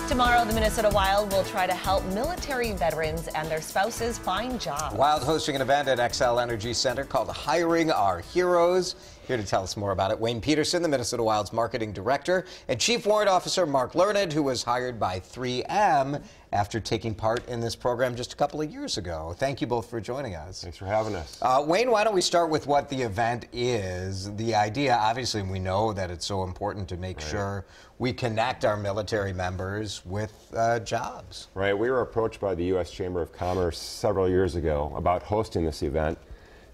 Tomorrow, the Minnesota Wild will try to help military veterans and their spouses find jobs. Wild hosting an event at Xcel Energy Center called Hiring Our Heroes. Here to tell us more about it, Wayne Petersen, the Minnesota Wild's marketing director, and Chief Warrant Officer Mark Learned, who was hired by 3M after taking part in this program just a couple of years ago. Thank you both for joining us. Thanks for having us. Wayne, why don't we start with what the event is? The idea, obviously, we know that it's so important to make sure we connect our military members with jobs. Right. We were approached by the U.S. Chamber of Commerce several years ago about hosting this event.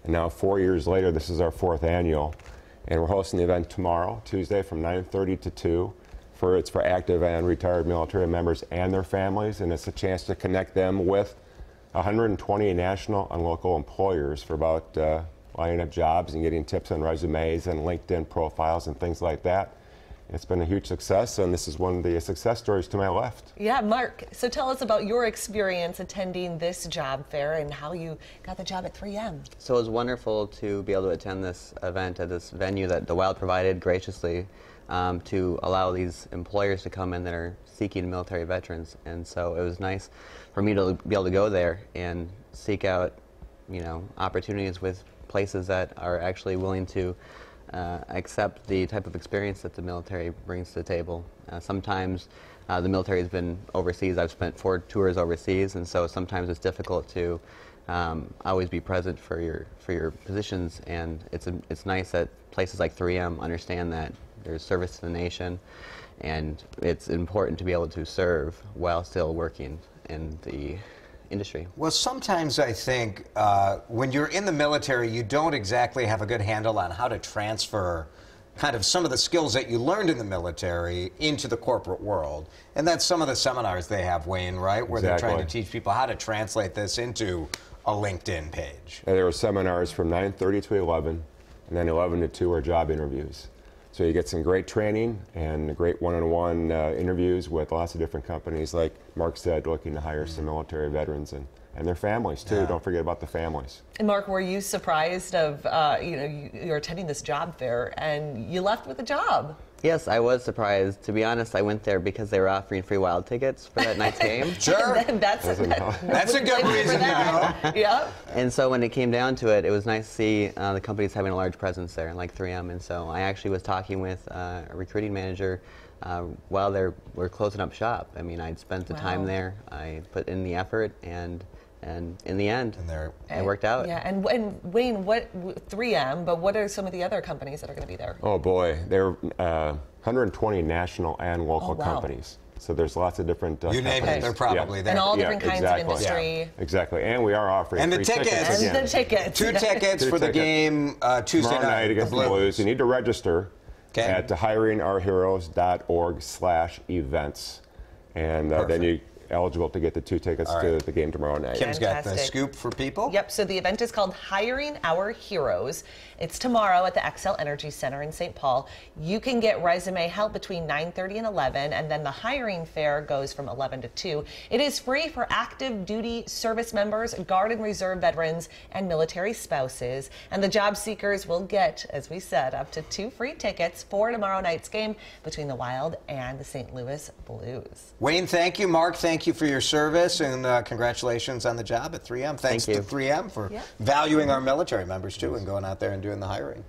And now 4 years later, this is our 4th annual. And we're hosting the event tomorrow, Tuesday, from 9:30 to 2. It's for active and retired military members and their families. And it's a chance to connect them with 120 national and local employers for about lining up jobs and getting tips on resumes and LinkedIn profiles and things like that. It's been a huge success, and this is one of the success stories to my left. Yeah, Mark, so tell us about your experience attending this job fair and how you got the job at 3M. So it was wonderful to be able to attend this event at this venue that the Wild provided graciously to allow these employers to come in that are seeking military veterans. And so it was nice for me to be able to go there and seek out, opportunities with places that are actually willing to accept the type of experience that the military brings to the table. Sometimes the military has been overseas. I've spent 4 tours overseas, and so sometimes it's difficult to always be present for your positions. And it's nice that places like 3M understand that there's service to the nation, and it's important to be able to serve while still working in the industry. Well, sometimes I think when you're in the military, you don't exactly have a good handle on how to transfer kind of some of the skills that you learned in the military into the corporate world. And that's some of the seminars they have, Wayne, right? Where they're trying to teach people how to translate this into a LinkedIn page. And there were seminars from 9:30 to 11, and then 11 to 2 are job interviews. So you get some great training and great one-on-one interviews with lots of different companies, like Mark said, looking to hire some military veterans and their families, too. Don't forget about the families. And Mark, were you surprised of, you're attending this job fair and you left with a job? Yes, I was surprised. To be honest, I went there because they were offering free Wild tickets for that night's game. Sure. That's a good reason to know. Yeah. And so when it came down to it, it was nice to see the companies having a large presence there, like 3M. And so I actually was talking with a recruiting manager while we're closing up shop. I mean, I'd spent the time there. I put in the effort, and in the end, it worked out. Yeah, and Wayne, 3M, but what are some of the other companies that are going to be there? Oh boy, there are 120 national and local companies. So there's lots of different You name it, they're probably there. And all different kinds of industry. Yeah, exactly, and we are offering free tickets. And the tickets. 2 tickets for the game Tuesday night against the Blues. You need to register at hiringourheroes.org/events, and then you're eligible to get the 2 tickets to the game tomorrow night. Kim's got the scoop for people. Yep, so the event is called Hiring Our Heroes. It's tomorrow at the Xcel Energy Center in St. Paul. You can get resume help between 9:30 and 11, and then the hiring fair goes from 11 to 2. It is free for active duty service members, Guard and Reserve veterans, and military spouses. And the job seekers will get, as we said, up to 2 free tickets for tomorrow night's game between the Wild and the St. Louis Blues. Wayne, thank you. Mark, thank you for your service, and congratulations on the job at 3M. Thanks to 3M for valuing our military members, too, and going out there and doing the hiring.